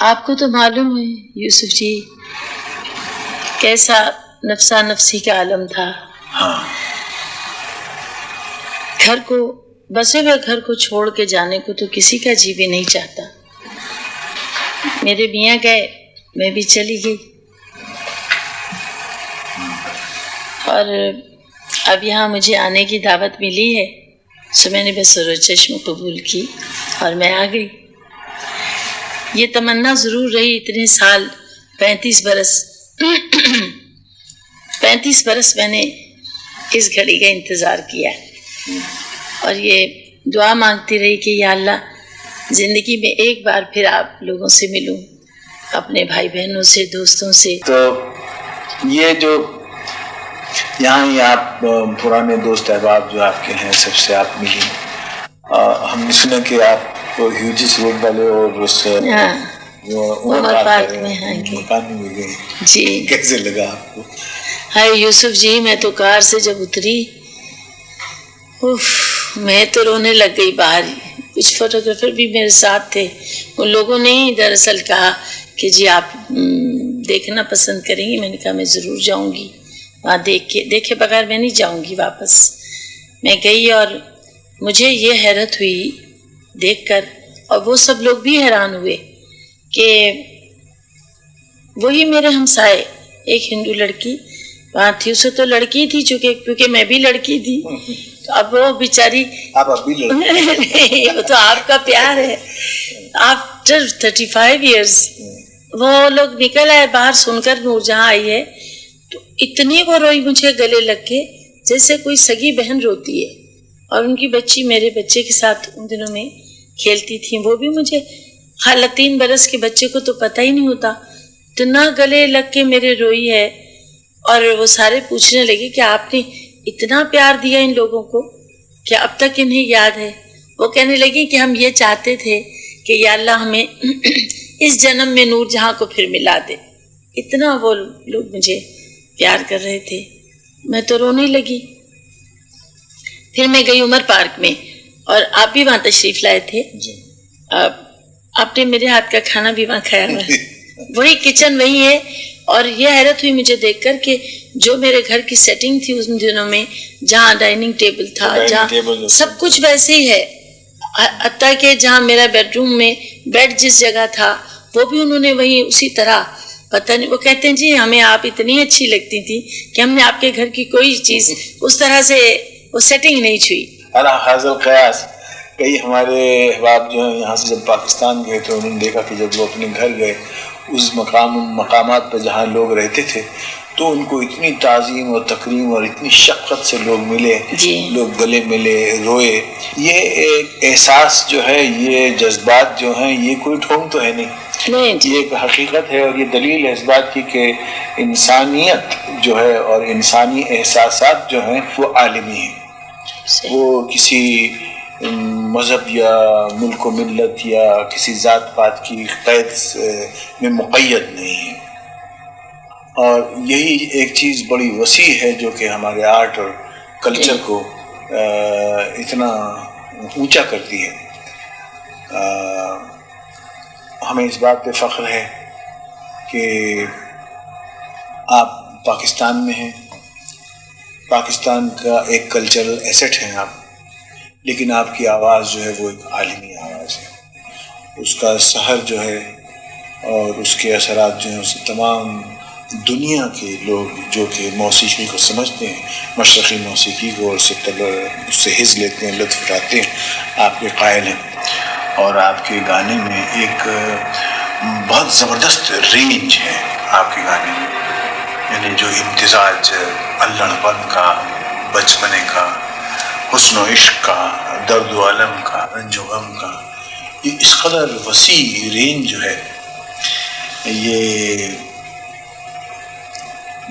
آپ کو تو معلوم ہے یوسف جی کیسا نفسا نفسی کا عالم تھا. ہاں گھر کو بسے ہوئے گھر کو چھوڑ کے جانے کو تو کسی کا جی بھی نہیں چاہتا. میرے میاں گئے میں بھی چلی گئی اور اب یہاں مجھے آنے کی دعوت ملی ہے سو میں نے بس چشم قبول کی اور میں آ گئی. یہ تمنا ضرور رہی اتنے سال 35 برس میں نے اس گھڑی کا انتظار کیا اور یہ دعا مانگتی رہی کہ یا اللہ زندگی میں ایک بار پھر آپ لوگوں سے ملوں، اپنے بھائی بہنوں سے، دوستوں سے. تو یہ جو یہاں ہی آپ پرانے دوست احباب جو آپ کے ہیں سب سے آپ ملی. ہم نے سنا کہ آپ ہیوجس روڈ والے اور اس عمر پارک میں مکان میں گئے جی. کیسے لگا آپ کو؟ ہائے یوسف جی میں تو کار سے جب اتری میں تو رونے لگ گئی. باہر کچھ فوٹوگرافر بھی میرے ساتھ تھے. ان لوگوں نے ہی دراصل کہا کہ جی آپ دیکھنا پسند کریں گی. میں نے کہا میں ضرور جاؤں گی وہاں دیکھے بغیر میں نہیں جاؤں گی واپس. میں گئی اور مجھے یہ حیرت ہوئی دیکھ کر اور وہ سب لوگ بھی حیران ہوئے کہ وہی میرے ہمسائے ایک ہندو لڑکی وہاں تھی. اسے تو لڑکی تھی کیونکہ میں بھی لڑکی تھی. اب وہ بیچاری آپ اب بھی لڑکی وہ تو آپ کا پیار ہے. آفٹر 35 ایئرس وہ لوگ نکل آئے باہر سن کر نور جہاں آئی ہے تو اتنی وہ روئی مجھے گلے لگ کے جیسے کوئی سگی بہن روتی ہے. اور ان کی بچی میرے بچے کے ساتھ ان دنوں میں کھیلتی تھی. وہ بھی مجھے 3 برس کے بچے کو تو پتہ ہی نہیں ہوتا اتنا گلے لگ کے میرے روئی ہے. اور وہ سارے پوچھنے لگے کہ آپ نے اتنا پیار دیا ان لوگوں کو کہ اب تک انہیں یاد ہے. وہ کہنے لگی کہ ہم یہ چاہتے تھے کہ یا اللہ ہمیں اس جنم میں نور جہاں کو پھر ملا دے. اتنا وہ لوگ مجھے پیار کر رہے تھے. میں تو رونے لگی. پھر میں گئی عمر پارک میں اور آپ بھی وہاں تشریف لائے تھے. آپ نے میرے ہاتھ کا کھانا بھی وہاں کھایا ہوا ہے. وہی کچن وہی ہے. اور یہ حیرت ہوئی مجھے دیکھ کر کہ جو میرے گھر کی سیٹنگ تھی ان دنوں میں جہاں ڈائننگ ٹیبل تھا جہاں سب کچھ ویسے ہی ہے. حتیٰ کہ جہاں میرا بیڈ روم میں بیڈ جس جگہ تھا وہ بھی انہوں نے وہی اسی طرح. پتہ نہیں وہ کہتے ہیں جی ہمیں آپ اتنی اچھی لگتی تھی کہ ہم نے آپ کے گھر کی کوئی چیز اس طرح سے وہ سیٹنگ نہیں چھوئی. حاضر قیاس کئی ہمارے احباب جو ہیں یہاں سے جب پاکستان گئے تو انہوں نے دیکھا کہ جب وہ اپنے گھر گئے اس مقامات پر جہاں لوگ رہتے تھے تو ان کو اتنی تعظیم اور تکریم اور اتنی شفقت سے لوگ ملے جی. لوگ گلے ملے روئے. یہ ایک احساس جو ہے یہ جذبات جو ہیں یہ کوئی ڈھونگ تو ہے نہیں. یہ ایک حقیقت ہے اور یہ دلیل ہے اس بات کی کہ انسانیت جو ہے اور انسانی احساسات جو ہیں وہ عالمی ہیں. وہ کسی مذہب یا ملک و ملت یا کسی ذات پات کی قید میں مقید نہیں ہے. اور یہی ایک چیز بڑی وسیع ہے جو کہ ہمارے آرٹ اور کلچر کو اتنا اونچا کرتی ہے. ہمیں اس بات پہ فخر ہے کہ آپ پاکستان میں ہیں. پاکستان کا ایک کلچرل ایسٹ ہیں آپ. لیکن آپ کی آواز جو ہے وہ ایک عالمی آواز ہے. اس کا سحر جو ہے اور اس کے اثرات جو ہیں اسے تمام دنیا کے لوگ جو کہ موسیقی کو سمجھتے ہیں مشرقی موسیقی کو اور اس سے حظ لیتے ہیں لطف اٹھاتے ہیں آپ کے قائل ہیں. اور آپ کے گانے میں ایک بہت زبردست رینج ہے آپ کے گانے میں. یعنی جو امتزاج اللڑ پن کا بچپنے کا حسن و عشق کا درد و علم کا رنج و غم کا یہ اس قدر وسیع رینج جو ہے یہ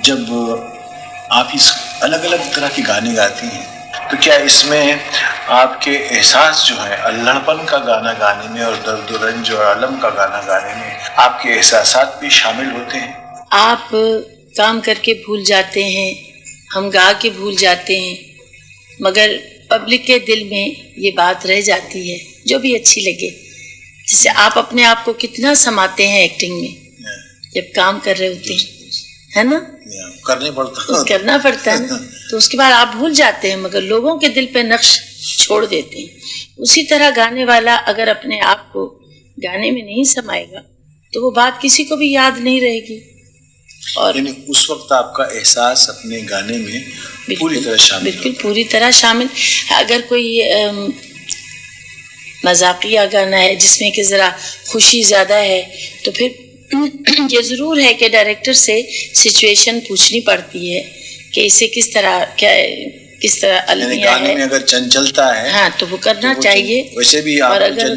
جب آپ اس الگ الگ طرح کے گانے گاتی ہیں تو کیا اس میں آپ کے احساس جو ہے اللڑ پن کا گانا گانے میں اور درد و رنج اور علم کا گانا گانے میں آپ کے احساسات بھی شامل ہوتے ہیں؟ آپ کام کر کے بھول جاتے ہیں ہم گا کے بھول جاتے ہیں مگر پبلک کے دل میں یہ بات رہ جاتی ہے جو بھی اچھی لگے. جیسے آپ اپنے آپ کو کتنا سماتے ہیں ایکٹنگ میں جب کام کر رہے ہوتے ہیں، ہے نا، کرنا پڑتا ہے نا، تو اس کے بعد آپ بھول جاتے ہیں مگر لوگوں کے دل پہ نقش چھوڑ دیتے ہیں. اسی طرح گانے والا اگر اپنے آپ کو گانے میں نہیں سمائے گا تو وہ بات کسی کو بھی یاد نہیں رہے گی. اور یعنی اس وقت آپ کا احساس اپنے گانے میں پوری طرح شامل، بالکل پوری طرح شامل. اگر کوئی مذاقیہ گانا ہے جس میں کہ ذرا خوشی زیادہ ہے تو پھر یہ ضرور ہے کہ ڈائریکٹر سے سچویشن پوچھنی پڑتی ہے کہ اسے کس طرح یعنی گانے میں اگر چنچلتا ہے ہاں تو وہ کرنا چاہیے. ویسے بھی اور اگر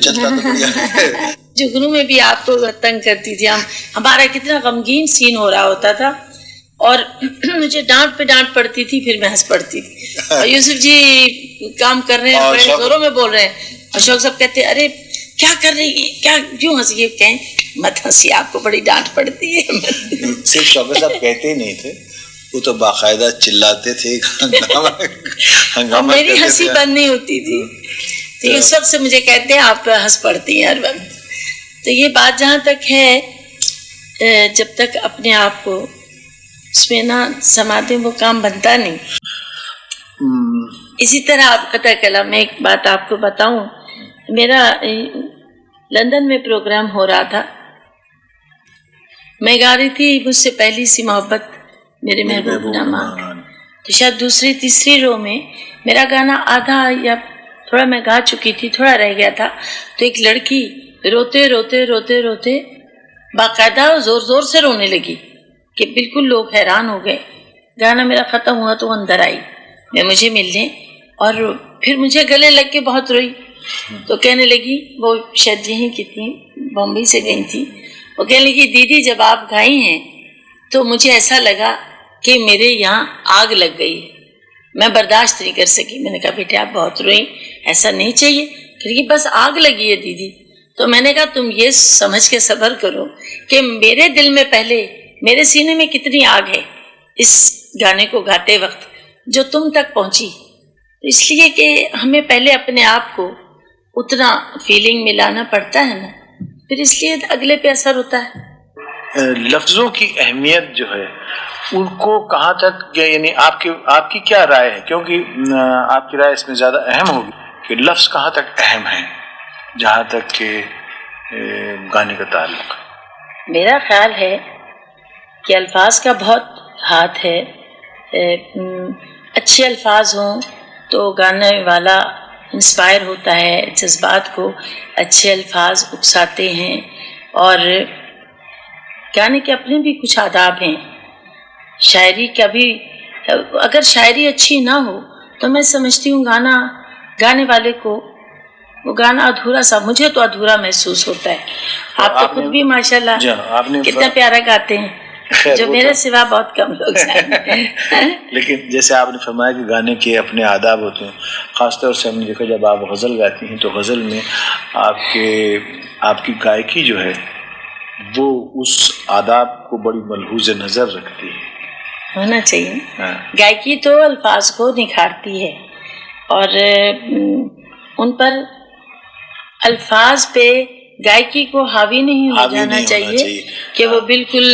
جگنو میں بھی آپ کو تنگ کرتی تھی، ہمارا کتنا غمگین سین ہو رہا ہوتا تھا اور مجھے ڈانٹ پہ ڈانٹ پڑتی تھی، پھر میں ہنس پڑتی تھی اور یوسف جی کام کر رہے ہیں، بڑے زوروں میں بول رہے ہیں، اشوک صاحب کہتے ہیں ارے کیا کر رہی ہے، کیا کیوں ہنسی ہے؟ کہیں مت ہنسی، آپ کو بڑی ڈانٹ پڑتی ہے. صرف شوکت صاحب کہتے ہی نہیں تھے، وہ تو باقاعدہ چلاتے تھے، میری ہنسی بند نہیں ہوتی تھی. تو اس وقت سے مجھے کہتے ہیں آپ ہنس پڑتی ہیں ہر وقت. تو یہ بات جہاں تک ہے جب تک اپنے آپ کو اس میں نہ سماتے وہ کام بنتا نہیں. اسی طرح آپ قطع کلام میں ایک بات آپ کو بتاؤں، میرا لندن میں پروگرام ہو رہا تھا، میں گا رہی تھی مجھ سے پہلی سی محبت میرے محبوب نامہ، تو شاید دوسری تیسری رو میں میرا گانا آدھا یا تھوڑا میں گا چکی تھی، تھوڑا رہ گیا تھا، تو ایک لڑکی روتے روتے روتے روتے باقاعدہ زور زور سے رونے لگی کہ بالکل لوگ حیران ہو گئے. گانا میرا ختم ہوا تو وہ اندر آئی میں مجھے ملنے اور پھر مجھے گلے لگ کے بہت روئی. تو کہنے لگی، وہ شاید یہیں کی تھی، بامبئی سے گئی تھی، وہ کہنے لگی دیدی جب آپ گائی ہیں تو مجھے ایسا لگا کہ میرے یہاں آگ لگ گئی، میں برداشت نہیں کر سکی. میں نے کہا بیٹے آپ بہت روئیں، ایسا نہیں چاہیے. کہ بس آگ لگی ہے دیدی. تو میں نے کہا تم یہ سمجھ کے صبر کرو کہ میرے دل میں پہلے میرے سینے میں کتنی آگ ہے اس گانے کو گاتے وقت جو تم تک پہنچی. اس لیے کہ ہمیں پہلے اپنے آپ کو اتنا فیلنگ ملانا پڑتا ہے نا، پھر اس لیے اگلے پہ اثر ہوتا ہے. لفظوں کی اہمیت جو ہے ان کو کہاں تک، یعنی آپ کی کیا رائے ہے، کیونکہ آپ کی رائے اس میں زیادہ اہم ہوگی کہ لفظ کہاں تک اہم ہے جہاں تک کہ گانے کا تعلق. میرا خیال ہے کہ الفاظ کا بہت ہاتھ ہے. اچھے الفاظ ہوں تو گانے والا انسپائر ہوتا ہے، جذبات کو اچھے الفاظ اکساتے ہیں. اور گانے کے اپنے بھی کچھ آداب ہیں. شاعری کا بھی، اگر شاعری اچھی نہ ہو تو میں سمجھتی ہوں گانے والے کو وہ گانا ادھورا سا، مجھے تو ادھورا محسوس ہوتا ہے. آپ تو خود بھی ماشاءاللہ کتنا پیارا گاتے ہیں جو میرے سوا بہت کم لوگ جانتے. لیکن جیسے آپ نے فرمایا کہ گانے کے اپنے آداب ہوتے ہیں، خاص طور سے ہم نے دیکھا جب آپ غزل گاتی ہیں تو غزل میں آپ کی گائکی جو ہے وہ اس آداب کو بڑی ملحوظ نظر رکھتی ہے. ہونا چاہیے. گائکی تو الفاظ کو نکھارتی ہے اور ان پر الفاظ پہ گائکی کو حاوی نہیں ہو جانا چاہیے کہ وہ بالکل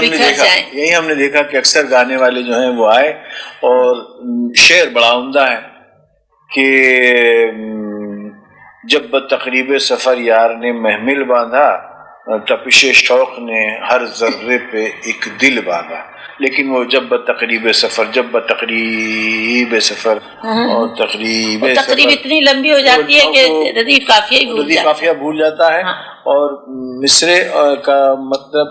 بکھر جائیں. یہی ہم نے دیکھا کہ اکثر گانے والے جو ہیں وہ آئے اور شعر بڑا عمدہ ہے کہ جب بتقریب سفر یار نے محمل باندھا، تپش شوق نے ہر ذرے پہ ایک دل باندھا. لیکن وہ جب بتقریب سفر اور تقریب اتنی لمبی ہو جاتی ہے کہ ردیف قافیہ بھول جاتا ہے اور مصرے کا مطلب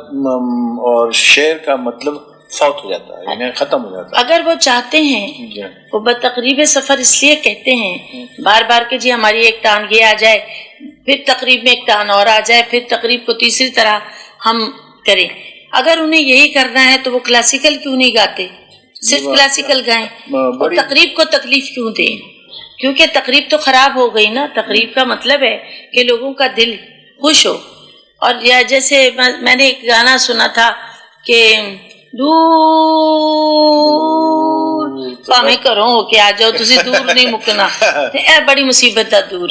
اور شعر کا مطلب فوت ہو جاتا ہے، یعنی ختم ہو جاتا ہے. اگر وہ چاہتے ہیں وہ بتقریب سفر اس لیے کہتے ہیں بار بار کہ جی ہماری ایک ٹان یہ آ جائے، پھر تقریب میں ایک ٹان اور آ جائے، پھر تقریب کو تیسری طرح ہم کریں. اگر انہیں یہی کرنا ہے تو وہ کلاسیکل کیوں نہیں گاتے، صرف کلاسیکل گائیں. اور تقریب کو تکلیف کیوں دیں، کیونکہ تقریب تو خراب ہو گئی نا. تقریب کا مطلب ہے کہ لوگوں کا دل خوش ہو. اور جیسے میں نے ایک گانا سنا تھا کہ دور ਭਾਵੇਂ ਘਰੋਂ ਹੋ ਕੇ ਆ ਜਾਓ, ਤੁਸੀਂ ਦੂਰ ਨਹੀਂ ਮੁੱਕਣਾ। ਤੇ ਇਹ ਬੜੀ ਮੁਸੀਬਤ ਦਾ ਦੂਰ।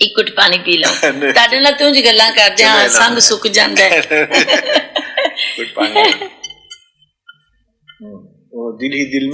ਇੱਕ ਘੁੱਟ ਪਾਣੀ ਪੀ ਲਓ। ਤੁਹਾਡੇ ਨਾਲ ਤੂੰ ਜੀ ਗੱਲਾਂ ਕਰਦੇ ਹਾਂ, ਸੰਗ ਸੁੱਕ ਜਾਂਦਾ ਹੈ। ਦਿਲ ਹੀ ਦਿਲ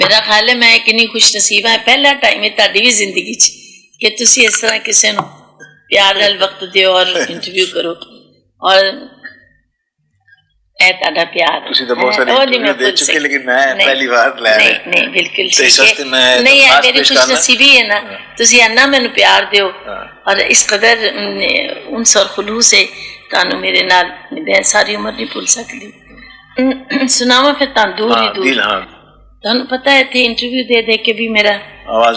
ਮੇਰਾ ਖਿਆਲ ਹੈ ਮੈਂ ਕਿੰਨੀ ਖੁਸ਼ ਨਸੀਬ ਹਾਂ, ਪਹਿਲਾ ਟਾਈਮ ਹੈ ਤੁਹਾਡੀ ਵੀ ਜ਼ਿੰਦਗੀ 'ਚ ਕਿ ਤੁਸੀਂ ਇਸ ਤਰ੍ਹਾਂ ਕਿਸੇ ਨੂੰ ਪਿਆਰ ਨਾਲ ਵਕਤ ਦਿਓ ਔਰ ਇੰਟਰਵਿਊ ਕਰੋ। ਔਰ ਇਹ ਤੁਹਾਡਾ ਪਿਆਰ ਤੁਸੀਂ ਤਾਂ ਬਹੁਤ ਸਾਰੇ ਇੰਟਰਵਿਊ ਦੇ ਚੁੱਕੇ, ਲੇਕਿਨ ਮੈਂ ਪਹਿਲੀ ਵਾਰ ਲੈ ਰਿਹਾ। ਨਹੀਂ ਬਿਲਕੁਲ ਠੀਕ ਹੈ। ਨਹੀਂ ਹੈ, ਮੇਰੀ ਖੁਸ਼ ਨਸੀਬੀ ਹੈ ਨਾ, ਤੁਸੀਂ ਇੰਨਾ ਮੈਨੂੰ ਪਿਆਰ ਦਿਓ ਔਰ ਇਸ ਕਦਰ ਉਨਸ ਔਰ ਖਲੂਸ ਹੈ ਤੁਹਾਨੂੰ ਮੇਰੇ ਨਾਲ, ਮੈਂ ਸਾਰੀ ਉਮਰ ਨਹੀਂ ਭੁੱਲ ਸਕਦੀ। ਸੁਣਾਵਾਂ ਫਿਰ ਤੁਹਾਨੂੰ ਦੂਰ ਹੀ ਦੂਰ। ਤੁਹਾਨੂੰ ਪਤਾ ਹੈ ਇੱਥੇ ਇੰਟਰਵਿਊ ਦੇ ਦੇ ਕੇ ਵੀ ਮੇਰਾ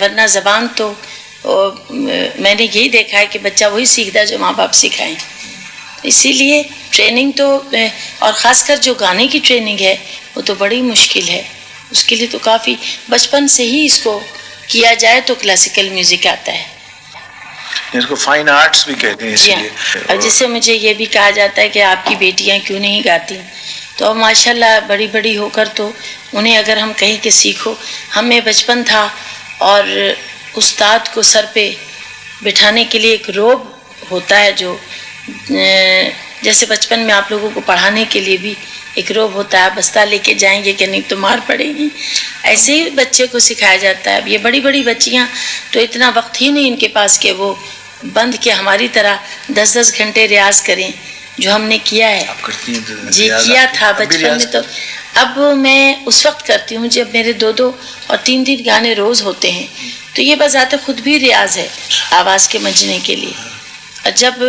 ورنہ زبان تو میں نے یہی دیکھا ہے کہ بچہ وہی سیکھتا ہے جو ماں باپ سکھائیں. اسی لیے ٹریننگ تو، اور خاص کر جو گانے کی ٹریننگ ہے وہ تو بڑی مشکل ہے. اس کے لیے تو کافی بچپن سے ہی اس کو کیا جائے تو کلاسیکل میوزک آتا ہے. اس کو فائن آرٹس بھی کہتے ہیں. جی ہاں. اور جس سے مجھے یہ بھی کہا جاتا ہے کہ آپ کی بیٹیاں کیوں نہیں گاتی، تو ماشاءاللہ بڑی بڑی ہو کر تو انہیں اگر ہم کہیں کہ سیکھو. ہمیں بچپن تھا اور استاد کو سر پہ بٹھانے کے لیے ایک روب ہوتا ہے، جو جیسے بچپن میں آپ لوگوں کو پڑھانے کے لیے بھی ایک روب ہوتا ہے، بستہ لے کے جائیں گے کہ نہیں تو مار پڑے گی، ایسے ہی بچے کو سکھایا جاتا ہے. اب یہ بڑی بڑی بچیاں تو اتنا وقت ہی نہیں ان کے پاس کہ وہ بند کے ہماری طرح 10 گھنٹے ریاض کریں جو ہم نے کیا ہے. جی کیا تھا بچپن میں. تو اب میں اس وقت کرتی ہوں جب میرے 2 اور 3 گانے روز ہوتے ہیں، تو یہ بذات خود بھی ریاض ہے آواز کے مجنے کے لیے. جب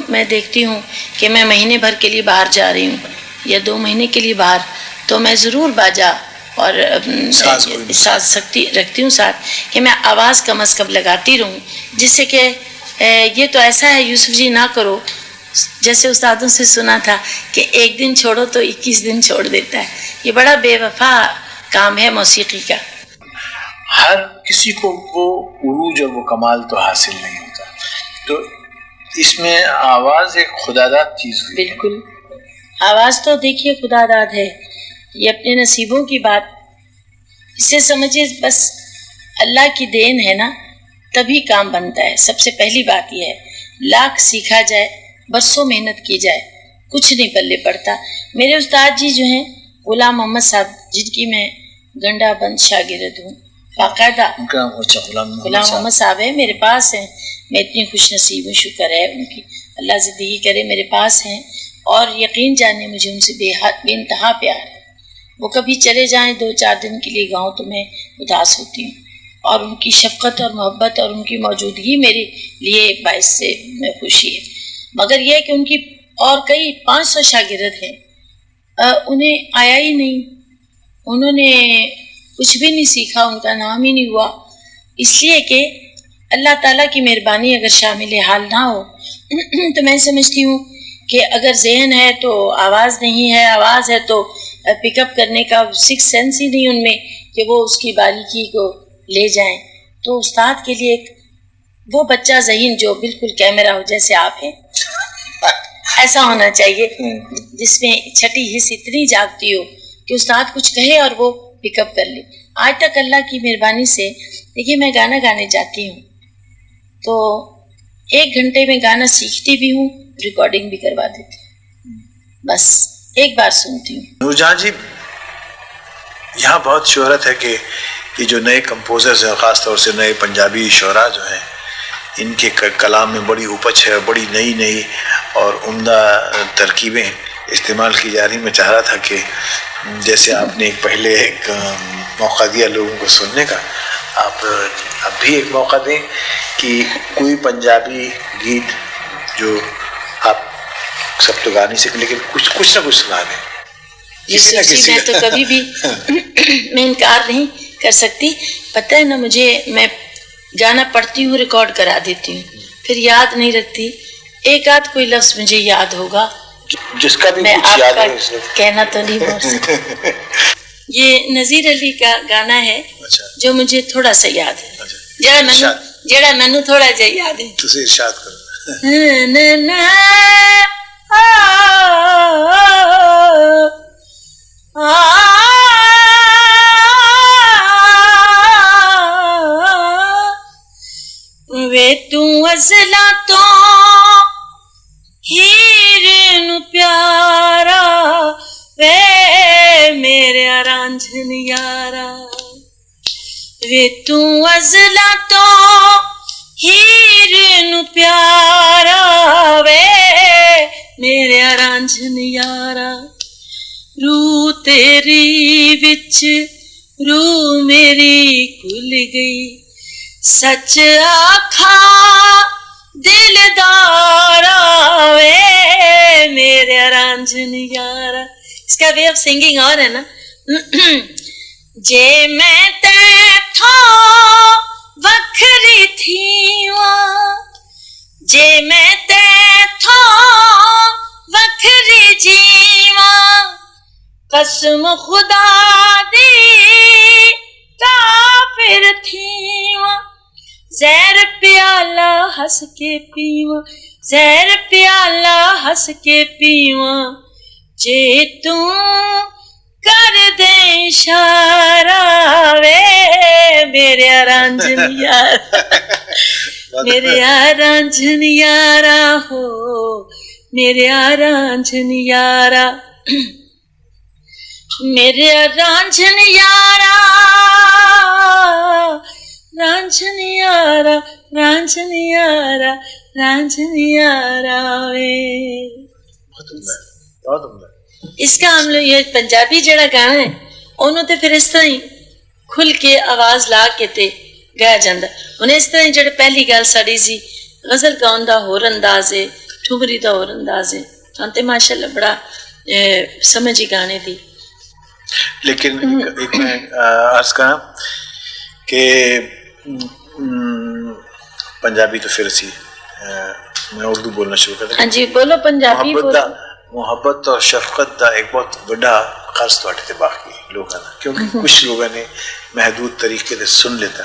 میں دیکھتی ہوں کہ میں مہینے بھر کے لیے باہر جا رہی ہوں یا 2 مہینے کے لیے باہر، تو میں ضرور باجا اور ساز سکتی رکھتی ہوں ساتھ کہ میں آواز کم از کم لگاتی رہوں، جس سے کہ یہ تو ایسا ہے یوسف جی نہ کرو، جیسے استادوں سے سنا تھا کہ 1 دن چھوڑو تو 21 دن چھوڑ دیتا ہے. یہ بڑا بے وفا کام ہے موسیقی کا. ہر کسی کو وہ عروج اور وہ کمال تو حاصل نہیں ہوتا، تو اس میں آواز ایک خداداد چیز ہے. بالکل. آواز تو دیکھیے خدا داد ہے، یہ اپنے نصیبوں کی بات. اسے سمجھے بس اللہ کی دین ہے نا، تبھی کام بنتا ہے. سب سے پہلی بات یہ ہے، لاکھ سیکھا جائے، برسوں محنت کی جائے، کچھ نہیں پلے پڑتا. میرے استاد جی جو ہیں غلام محمد صاحب، جن کی میں گنڈا بند شاگرد ہوں، باقاعدہ غلام محمد صاحب ہے میرے پاس ہیں. میں اتنی خوش نصیب ہوں، شکر ہے ان کی، اللہ زندگی کرے، میرے پاس ہیں. اور یقین جانے مجھے ان سے بے انتہا پیار ہے. وہ کبھی چلے جائیں 2-4 دن کے لیے گاؤں تو میں اداس ہوتی ہوں، اور ان کی شفقت اور محبت اور ان کی موجودگی میرے لیے باعث سے میں خوشی ہے. مگر یہ کہ ان کی اور کئی 500 شاگرد ہیں، انہیں آیا ہی نہیں، انہوں نے کچھ بھی نہیں سیکھا، ان کا نام ہی نہیں ہوا. اس لیے کہ اللہ تعالیٰ کی مہربانی اگر شامل حال نہ ہو تو میں سمجھتی ہوں کہ اگر ذہن ہے تو آواز نہیں ہے، آواز ہے تو پک اپ کرنے کا 6 سینس ہی نہیں ان میں کہ وہ اس کی باریکی کو لے جائیں. تو استاد کے لیے ایک وہ بچہ ذہین جو بالکل کیمرہ ہو جیسے آپ ہیں، ایسا ہونا چاہیے، جس میں چھٹی حص اتنی جاگتی ہو کہ استاد کچھ کہے اور وہ پک اپ کر لے. آج تک اللہ کی مہربانی سے دیکھیے میں گانا گانے جاتی ہوں تو 1 گھنٹے میں گانا سیکھتی بھی ہوں، ریکارڈنگ بھی کروا دیتی ہوں، بس ایک بار سنتی ہوں. نور جہاں جی، یہاں بہت شہرت ہے کہ یہ جو نئے کمپوزرز ہیں، خاص طور سے نئے پنجابی شعراء جو ہیں، ان کے کلام میں بڑی اپج ہے، بڑی نئی اور عمدہ ترکیبیں استعمال کی جا رہی. میں چاہ رہا تھا کہ جیسے آپ نے پہلے ایک موقع دیا لوگوں کو سننے کا، آپ اب بھی ایک موقع دیں کہ کوئی پنجابی گیت جو آپ سب تو گا نہیں سکتے لیکن کچھ نہ کچھ سنا دیں. میں تو کبھی بھی میں انکار نہیں کر سکتی. پتہ ہے نا مجھے، میں گانا پڑھتی ہوں، ریکارڈ کرا دیتی ہوں، پھر یاد نہیں رکھتی. ایک آدھ کوئی لفظ مجھے یاد ہوگا، جس کا بھی میں کچھ آپ یاد کا ہے کہنا تو نہیں بول سکتی. یہ نذیر علی کا گانا ہے جو مجھے تھوڑا سا یاد ہے، جڑا مینو تھوڑا جا یاد ہے. تسی ارشاد کرو. وے تو ازلا تو ہیر نو پیارا، وے میرے رانجھن یارا. وے تو ازلا تو ہیر نو پیارا، وے میرے رانجھن یارا. روح تیری وچ روح میری کھل گئی، سچ آکھا دلدارا، وے میرے رانجھن یارا. اس کا وے آف سنگنگ اور ہے نا. جے میں تیتھوں قسم خدا دی کافر تھیواں زہر پیالہ ہس کے پیواں زہر پیالہ ہس کے پیواں جے تو کر دے اشارہ وے میرے رانجھن یارا میرے رانجھن یارا ہو میرے رانجھن یارا میرے رانجھن یارا رانجھن یارا رانجھن یارا رانجھن یارا وے. بہت عمدہ. اس کا ہم لوگ یہ پنجابی جڑا گانا ہے انہوں تے پھر اس طرح ہی کھل کے آواز لا کے تے گایا جاندہ. انہیں اس طرح ہی جڑے پہلی گل ساڑی سی غزل گاؤں دا ہور انداز ہے ٹھمری دا ہور انداز ہے انتے ماشاءاللہ بڑا سمجھی گانے دی. لیکن ایک میں عرض کرنا کہ پنجابی تو پھر سی میں اردو بولنا شروع کر دیں. ہاں جی بولو پنجابی بولو. محبت اور شفقت دا ایک بہت بڑا قرض تواڈے تے باقی لوگوں نے کیونکہ کچھ لوگوں نے محدود طریقے سے سن لیتا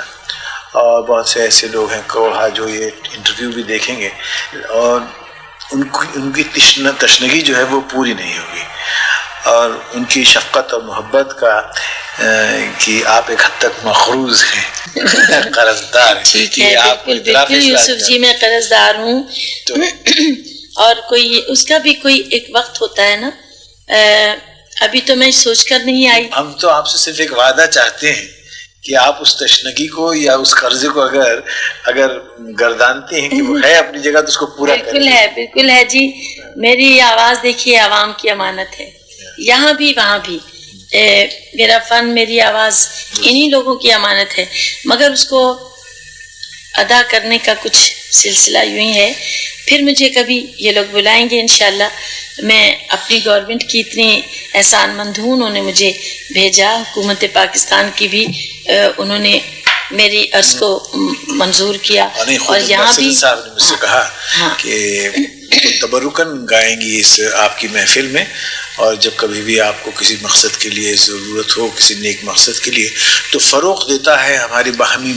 اور بہت سے ایسے لوگ ہیں کوڑھا جو یہ انٹرویو بھی دیکھیں گے اور ان کی تشنگی جو ہے وہ پوری نہیں ہوگی اور ان کی شفقت اور محبت کا کہ آپ ایک حد تک مخروض ہیں قرضدار ہیں. ٹھیک ہے بالکل یوسف جی میں قرضدار ہوں اور کوئی اس کا بھی کوئی ایک وقت ہوتا ہے نا ابھی تو میں سوچ کر نہیں آئی. ہم تو آپ سے صرف ایک وعدہ چاہتے ہیں کہ آپ اس تشنگی کو یا اس قرضے کو اگر گردانتے ہیں کہ وہ ہے اپنی جگہ تو اس کو پورا کریں. بالکل ہے جی. میری آواز دیکھیے عوام کی امانت ہے یہاں بھی وہاں بھی. میرا فن میری آواز انہی لوگوں کی امانت ہے مگر اس کو ادا کرنے کا کچھ سلسلہ یوں ہی ہے. پھر مجھے کبھی یہ لوگ بلائیں گے انشاءاللہ. میں اپنی گورنمنٹ کی اتنی احسان مند ہوں انہوں نے مجھے بھیجا حکومت پاکستان کی بھی انہوں نے میری عرض کو منظور کیا اور یہاں بھی صاحب نے مجھ سے کہا کہ تبرکن گائیں گی اس آپ کی محفل میں اور جب کبھی بھی آپ کو کسی مقصد کے لیے ضرورت ہو کسی نیک مقصد کے لیے تو فروغ دیتا ہے ہماری باہمی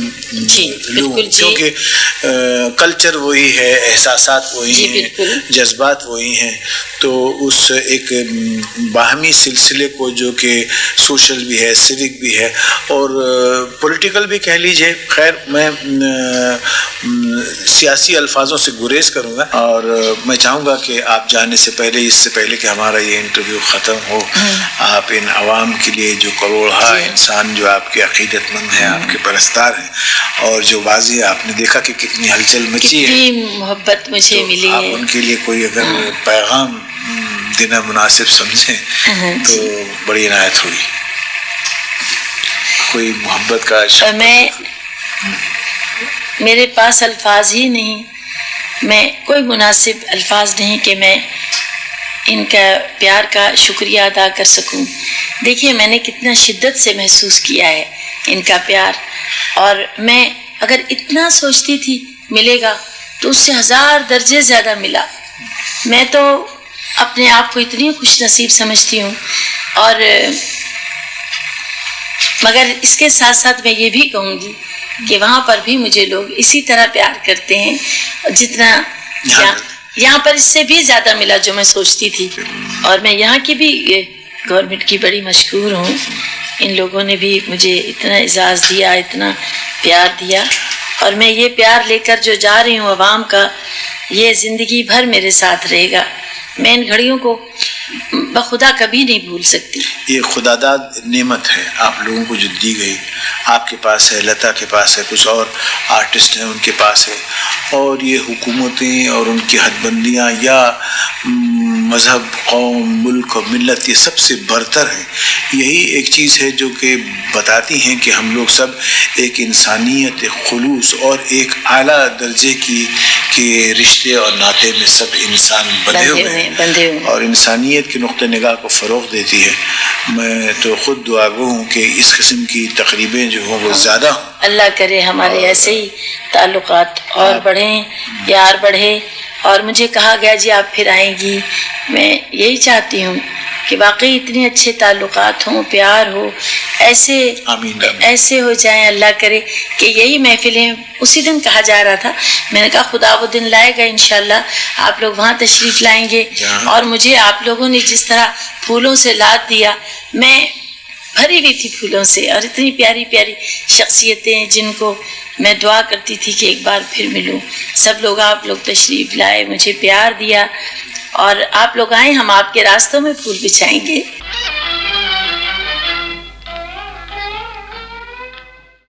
لوگ کیونکہ کلچر وہی ہے احساسات وہی ہیں جذبات وہی ہیں تو اس ایک باہمی سلسلے کو جو کہ سوشل بھی ہے سیوک بھی ہے اور پولیٹیکل بھی کہہ لیجئے. خیر میں سیاسی الفاظوں سے گریز کروں گا اور میں چاہوں گا کہ آپ جانے سے پہلے اس سے پہلے کہ ہمارا یہ انٹرویو ختم ہو آپ ان عوام کے لیے جو کروڑہا انسان جو آپ کے عقیدت مند ہیں آپ کے پرستار ہیں اور جو واضح آپ نے دیکھا کہ کتنی ہلچل مچی ہے محبت مجھے ملی ہے آپ ان کے لیے کوئی اگر پیغام دینا مناسب سمجھیں تو بڑی عنایت ہوئی. کوئی محبت کا میں میرے پاس الفاظ ہی نہیں میں کوئی مناسب الفاظ نہیں کہ میں ان کا پیار کا شکریہ ادا کر سکوں. دیکھیے میں نے کتنا شدت سے محسوس کیا ہے ان کا پیار اور میں اگر اتنا سوچتی تھی ملے گا تو اس سے 1000 درجے زیادہ ملا. میں تو اپنے آپ کو اتنی خوش نصیب سمجھتی ہوں اور مگر اس کے ساتھ ساتھ میں یہ بھی کہوں گی کہ وہاں پر بھی مجھے لوگ اسی طرح پیار کرتے ہیں جتنا یہاں پر اس سے بھی زیادہ ملا جو میں سوچتی تھی. اور میں یہاں کی بھی گورنمنٹ کی بڑی مشکور ہوں. ان لوگوں نے بھی مجھے اتنا اعزاز دیا اتنا پیار دیا اور میں یہ پیار لے کر جو جا رہی ہوں عوام کا یہ زندگی بھر میرے ساتھ رہے گا. میں ان گھڑیوں کو بخدا کبھی نہیں بھول سکتی. یہ خدا داد نعمت ہے آپ لوگوں کو جو دی گئی آپ کے پاس ہے لتا کے پاس ہے کچھ اور آرٹسٹ ہیں ان کے پاس ہے اور یہ حکومتیں اور ان کی حد بندیاں یا مذہب قوم ملک اور ملت یہ سب سے برتر ہیں. یہی ایک چیز ہے جو کہ بتاتی ہیں کہ ہم لوگ سب ایک انسانیت خلوص اور ایک اعلیٰ درجے کے رشتے اور ناطے میں سب انسان بندھے ہوئے ہیں اور انسانیت کے نقطہ نگاہ کو فروغ دیتی ہے. میں تو خود دعا گو ہوں کہ اس قسم کی تقریبیں جو ہوں وہ زیادہ ہوں. اللہ کرے ہمارے ایسے ہی تعلقات اور بڑھیں پیار بڑھے اور مجھے کہا گیا جی آپ پھر آئیں گی. میں یہی چاہتی ہوں کہ واقعی اتنے اچھے تعلقات ہوں، پیار ہو، ایسے ہو جائیں. اللہ کرے کہ یہی محفلیں. اسی دن کہا جا رہا تھا، میں نے کہا خدا وہ دن لائے گا انشاءاللہ، آپ لوگ وہاں تشریف لائیں گے. اور مجھے آپ لوگوں نے جس طرح پھولوں سے لاد دیا، میں بھری ہوئی تھی پھولوں سے، اور اتنی پیاری پیاری شخصیتیں جن کو میں دعا کرتی تھی کہ ایک بار پھر ملوں. سب لوگ، آپ لوگ تشریف لائے، مجھے پیار دیا، اور آپ لوگ آئیں، ہم آپ کے راستوں میں پھول بچھائیں گے.